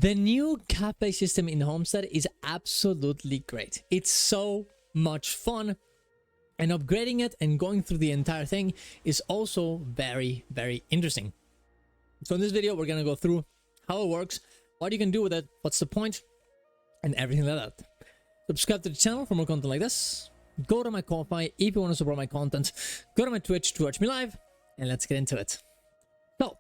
The new cafe system in Homestead is absolutely great. It's so much fun, and upgrading it and going through the entire thing is also very, very interesting. So in this video, we're gonna go through how it works, what you can do with it, what's the point, and everything like that. Subscribe to the channel for more content like this. Go to my Ko-Fi if you want to support my content. Go to my Twitch to watch me live, and let's get into it. So,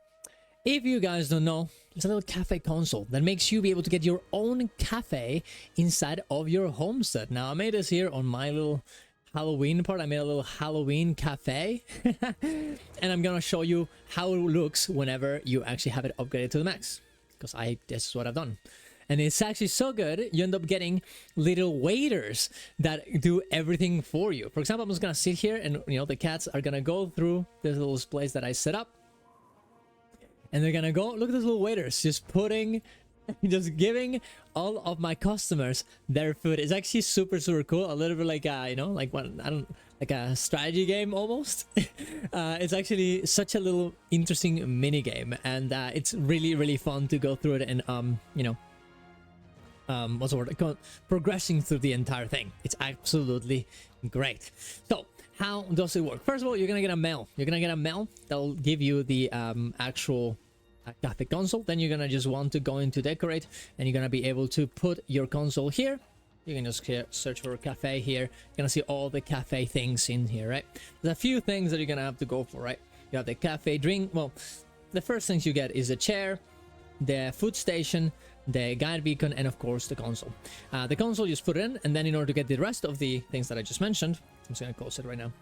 if you guys don't know, there's a little cafe console that makes you be able to get your own cafe inside of your homestead. Now, I made this here on my little Halloween part. I made a little Halloween cafe, and I'm gonna show you how it looks whenever you actually have it upgraded to the max, because this is what I've done. And it's actually so good, you end up getting little waiters that do everything for you. For example, I'm just gonna sit here and, you know, the cats are gonna go through this little place that I set up. And they're gonna go, look at those little waiters, just giving all of my customers their food. It's actually super, super cool. A little bit like, you know, like like a strategy game almost. It's actually such a little interesting mini game, and it's really, really fun to go through it and, you know, what's the word? Progressing through the entire thing. It's absolutely great. So, how does it work? First of all, you're gonna get a mail. You're gonna get a mail that'll give you the actual cafe console. Then you're gonna just want to go into decorate, and you're gonna be able to put your console here. You can just search for a cafe here. You're gonna see all the cafe things in here, right? There's a few things that you're gonna have to go for, right? You have the cafe drink. Well, the first things you get is a chair, the food station, the guide beacon, and of course the console. The console, you just put it in, and then in order to get the rest of the things that I just mentioned, I'm just gonna close it right now.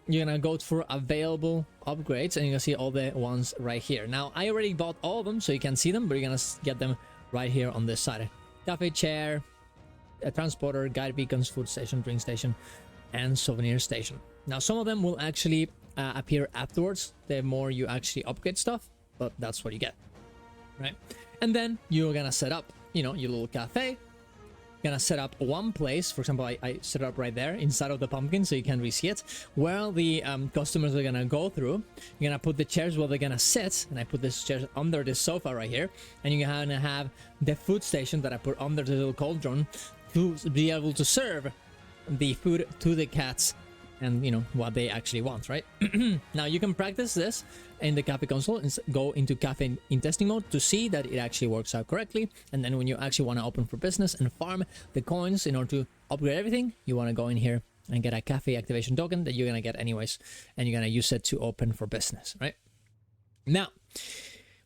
You're gonna go for available upgrades, and you're gonna see all the ones right here. Now, I already bought all of them, so you can see them, but you're gonna get them right here on this side. Cafe chair, a transporter, guide beacons, food station, drink station, and souvenir station. Now, some of them will actually appear afterwards, the more you actually upgrade stuff, but that's what you get, right? And then you're gonna set up, you know, your little cafe. Gonna set up one place. For example, I set it up right there inside of the pumpkin, so you can really see it, where the customers are gonna go through. You're gonna put the chairs where they're gonna sit, and I put this chair under this sofa right here, and you're gonna have the food station that I put under the little cauldron to be able to serve the food to the cats and, you know, what they actually want, right? Now, you can practice this in the cafe console and go into cafe in testing mode to see that it actually works out correctly. And then when you actually want to open for business and farm the coins in order to upgrade everything, you want to go in here and get a cafe activation token that you're going to get anyways, and you're going to use it to open for business, right? Now,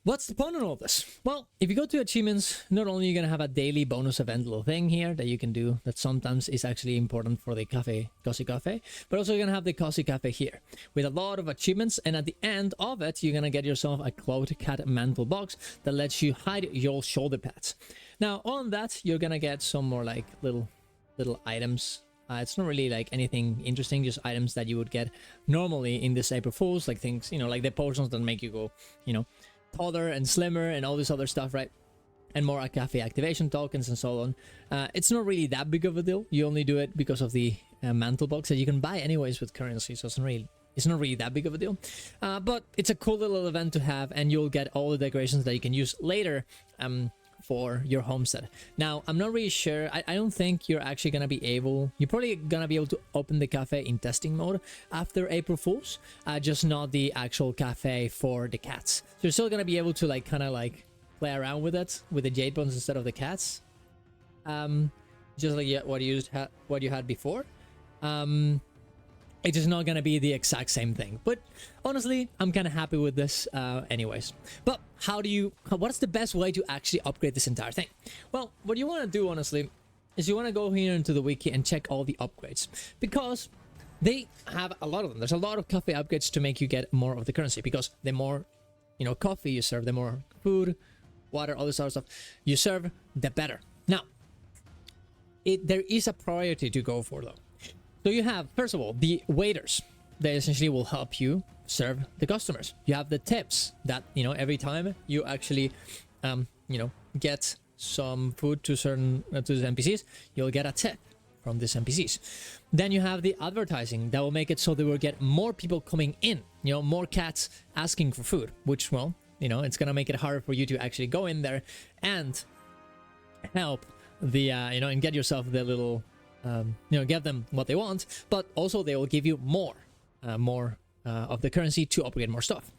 what's the point of all this? Well, if you go to achievements, not only are you going to have a daily bonus event little thing here that you can do that sometimes is actually important for the Cozy Cafe, but also you're going to have the Cozy Cafe here with a lot of achievements, and at the end of it, you're going to get yourself a cloud cat mantle box that lets you hide your shoulder pads. Now, on that, you're going to get some more like little items. It's not really like anything interesting, just items that you would get normally in this April Fools, like things, you know, like the potions that make you go, you know, taller and slimmer and all this other stuff, right? And more cafe activation tokens and so on. It's not really that big of a deal. You only do it because of the mantle box that you can buy anyways with currency, so it's not really that big of a deal. But it's a cool little event to have, and you'll get all the decorations that you can use later for your homestead. Now, I'm not really sure. I don't think you're actually gonna be able. You're probably gonna be able to open the cafe in testing mode after April Fools, just not the actual cafe for the cats. So you're still gonna be able to like kind of like play around with it with the jade bones instead of the cats, just like what you had before. It's just not gonna be the exact same thing, but honestly, I'm kind of happy with this anyways. But what's the best way to actually upgrade this entire thing? Well, what you want to do, honestly, is you want to go here into the wiki and check all the upgrades, because they have a lot of them. There's a lot of coffee upgrades to make you get more of the currency, because the more, you know, coffee you serve, the more food, water, all this other stuff you serve, the better. Now, there is a priority to go for, though. So you have, first of all, the waiters. They essentially will help you serve the customers. You have the tips that, you know, every time you actually, you know, get some food to certain to the NPCs, you'll get a tip from these NPCs. Then you have the advertising that will make it so they will get more people coming in, you know, more cats asking for food, which, well, You know, it's gonna make it harder for you to actually go in there and help the you know, and get yourself the little you know, get them what they want, but also they will give you more of the currency to upgrade more stuff.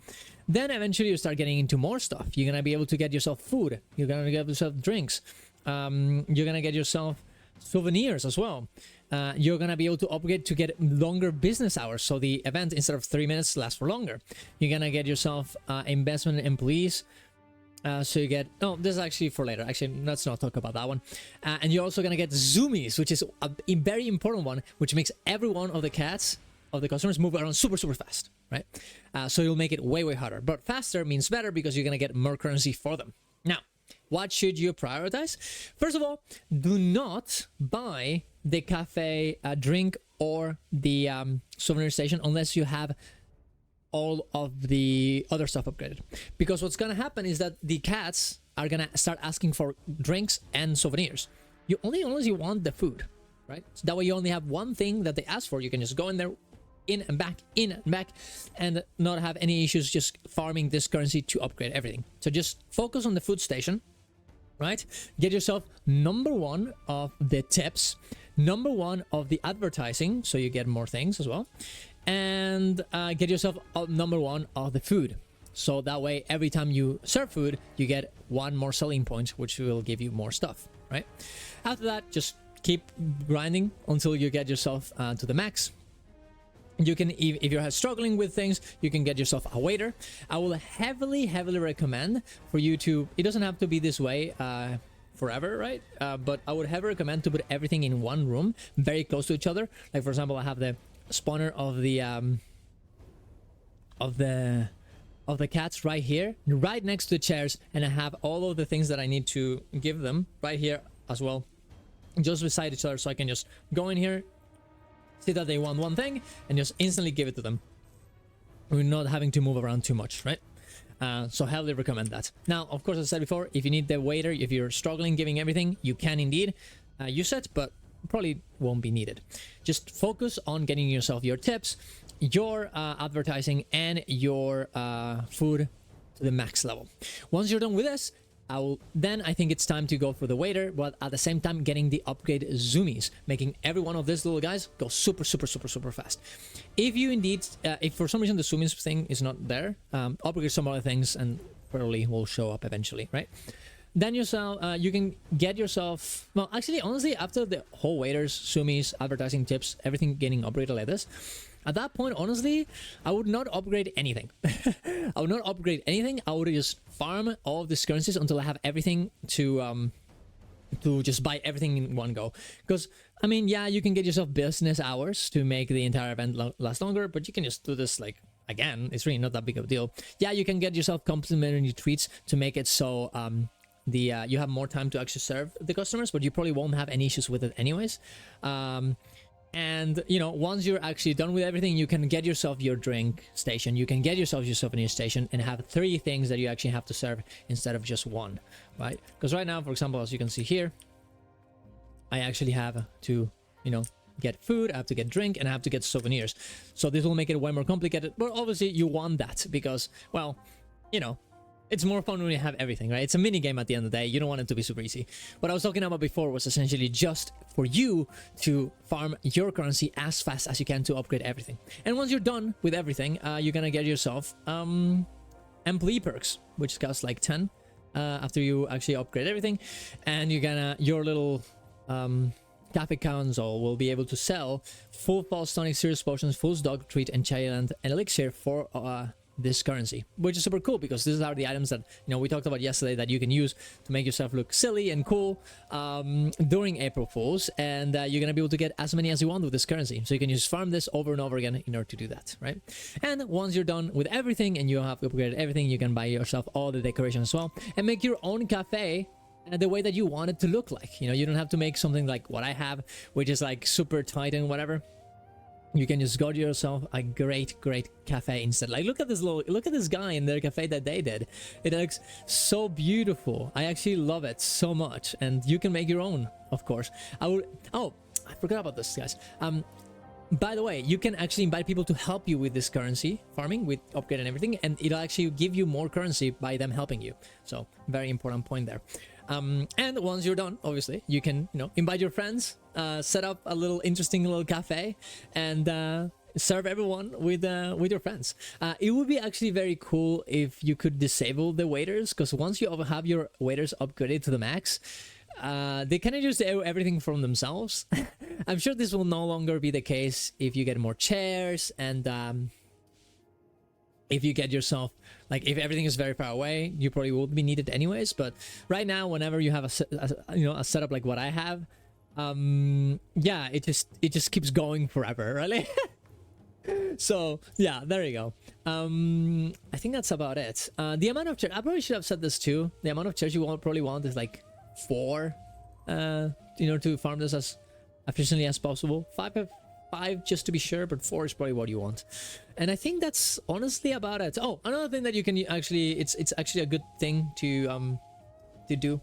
Then eventually you start getting into more stuff. You're gonna be able to get yourself food, you're gonna get yourself drinks, you're gonna get yourself souvenirs as well. You're gonna be able to upgrade to get longer business hours, so the event instead of 3 minutes lasts for longer. You're gonna get yourself investment in employees, so you get, oh, this is actually for later, actually let's not talk about that one. And you're also gonna get zoomies, which is a very important one, which makes every one of the cats of the customers move around super fast, right? So you'll make it way harder, but faster means better because you're gonna get more currency for them. Now, what should you prioritize? First of all, do not buy the cafe drink or the souvenir station unless you have all of the other stuff upgraded, because what's gonna happen is that the cats are gonna start asking for drinks and souvenirs. You only, unless you want the food, right? So that way you only have one thing that they ask for. You can just go in there, in and back, and not have any issues just farming this currency to upgrade everything. So just focus on the food station, right? Get yourself number 1 of the tips, number 1 of the advertising, so you get more things as well, and get yourself number 1 of the food. So that way, every time you serve food, you get 1 more selling point, which will give you more stuff, right? After that, just keep grinding until you get yourself to the max. You can, if you're struggling with things, you can get yourself a waiter. I will heavily recommend for you to, it doesn't have to be this way forever, right? But I would heavily recommend to put everything in one room, very close to each other. Like for example, I have the spawner of the cats right here, right next to the chairs, and I have all of the things that I need to give them right here as well, just beside each other, so I can just go in here, see that they want one thing, and just instantly give it to them. We're not having to move around too much, right? So heavily recommend that. Now, of course, as I said before, if you need the waiter, if you're struggling giving everything, you can indeed use it, but probably won't be needed. Just focus on getting yourself your tips, your advertising, and your food to the max level. Once you're done with this, I think it's time to go for the waiter, but at the same time getting the upgrade zoomies, making every one of these little guys go super fast. If you indeed, if for some reason the zoomies thing is not there, upgrade some other things and probably will show up eventually, right? Then yourself, you can get yourself, well, actually, honestly, after the whole waiters, zoomies, advertising tips, everything getting upgraded like this, at that point, honestly, I would not upgrade anything. I would not upgrade anything. I would just farm all of these currencies until I have everything to just buy everything in one go. Because, I mean, yeah, you can get yourself business hours to make the entire event last longer, but you can just do this, like, again, it's really not that big of a deal. Yeah, you can get yourself complimentary treats to make it so you have more time to actually serve the customers, but you probably won't have any issues with it anyways. And, you know, once you're actually done with everything, you can get yourself your drink station, you can get yourself your souvenir station, and have 3 things that you actually have to serve instead of just 1, right? Because right now, for example, as you can see here, I actually have to, you know, get food, I have to get drink, and I have to get souvenirs. So this will make it way more complicated, but obviously you want that because, well, you know, it's more fun when you have everything, right? It's a mini game at the end of the day. You don't want it to be super easy. What I was talking about before was essentially just for you to farm your currency as fast as you can to upgrade everything. And once you're done with everything, you're gonna get yourself employee perks, which cost like 10 after you actually upgrade everything. And you're gonna, your little cafe console will be able to sell full false tonic, serious potions, full dog treat, and Chailand and elixir for this currency, which is super cool because these are the items that, you know, we talked about yesterday that you can use to make yourself look silly and cool during April Fools, and you're gonna be able to get as many as you want with this currency, so you can just farm this over and over again in order to do that, right? And once you're done with everything and you have upgraded everything, you can buy yourself all the decorations as well and make your own cafe the way that you want it to look like. You know, you don't have to make something like what I have, which is like super tight and whatever. You can just go to yourself a great cafe instead. Like, look at this guy in their cafe that they did. It looks so beautiful. I actually love it so much, and you can make your own, of course. I forgot about this, guys. By the way, you can actually invite people to help you with this currency farming, with upgrade and everything, and it'll actually give you more currency by them helping you. So very important point there. And once you're done, obviously, you can, you know, invite your friends, set up a little interesting little cafe, and serve everyone with your friends. It would be actually very cool if you could disable the waiters, because once you have your waiters upgraded to the max, they kind of just do everything from themselves. I'm sure this will no longer be the case if you get more chairs, and if you get yourself, like, if everything is very far away, you probably will be needed anyways. But right now, whenever you have a setup like what I have, yeah, it just keeps going forever, really. So yeah, there you go. I think that's about it. The amount of chairs, I probably should have said this too. The amount of chairs you probably want is like 4, you know, to farm this as efficiently as possible. 5 just to be sure, but 4 is probably what you want. And I think that's honestly about it. Oh, another thing that you can actually, it's actually a good thing to do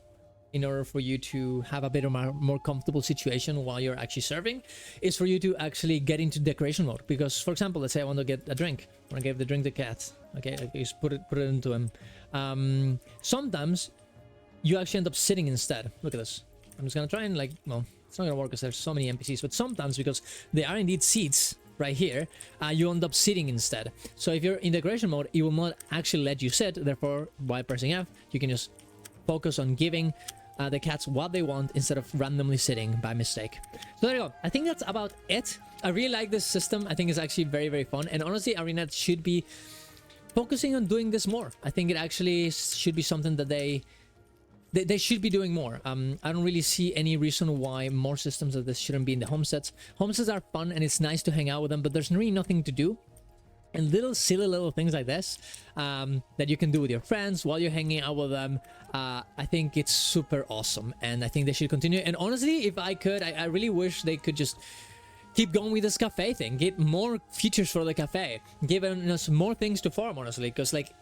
in order for you to have a bit of a more comfortable situation while you're actually serving, is for you to actually get into decoration mode. Because, for example, let's say I want to get a drink. I want to give the drink to cat. Okay, I just put it into him. Sometimes you actually end up sitting instead. Look at this. I'm just gonna try and, like, well, it's not gonna work because there's so many NPCs, but sometimes, because they are indeed seats right here, you end up sitting instead. So if you're in decoration mode, it will not actually let you sit. Therefore, by pressing F, you can just focus on giving the cats what they want instead of randomly sitting by mistake. So there you go. I think that's about it. I really like this system. I think it's actually very, very fun. And honestly, ArenaNet should be focusing on doing this more. I think it actually should be something that they should be doing more. I don't really see any reason why more systems of this shouldn't be in the homesteads. Homesteads are fun and it's nice to hang out with them, but there's really nothing to do. And little silly little things like this that you can do with your friends while you're hanging out with them, I think it's super awesome, and I think they should continue. And honestly, if I could, I really wish they could just keep going with this cafe thing, get more features for the cafe, giving us more things to farm, honestly, because, like,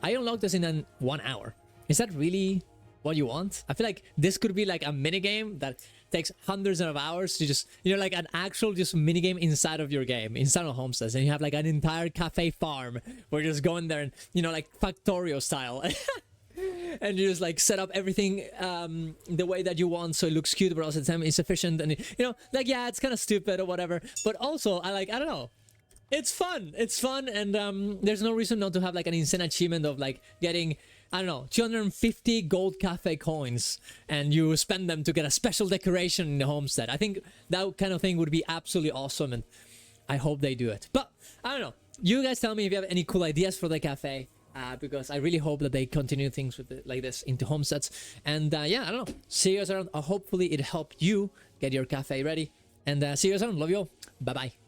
I unlocked this in 1 hour. Is that really what you want? I feel like this could be like a mini game that takes hundreds of hours to just, you know, like an actual just mini game inside of your game, inside of Homestead, and you have like an entire cafe farm where you just go in there and, you know, like Factorio style. And you just like set up everything the way that you want, so it looks cute, but also at the time it's efficient, and, you know, like, yeah, it's kind of stupid or whatever, but also I don't know, it's fun, and there's no reason not to have like an insane achievement of like getting, I don't know, 250 gold cafe coins, and you spend them to get a special decoration in the homestead. I think that kind of thing would be absolutely awesome, and I hope they do it. But I don't know, you guys tell me if you have any cool ideas for the cafe, because I really hope that they continue things with it like this into homesteads. And yeah, I don't know, see you guys around. Hopefully it helped you get your cafe ready, and see you guys around. Love you all. Bye bye.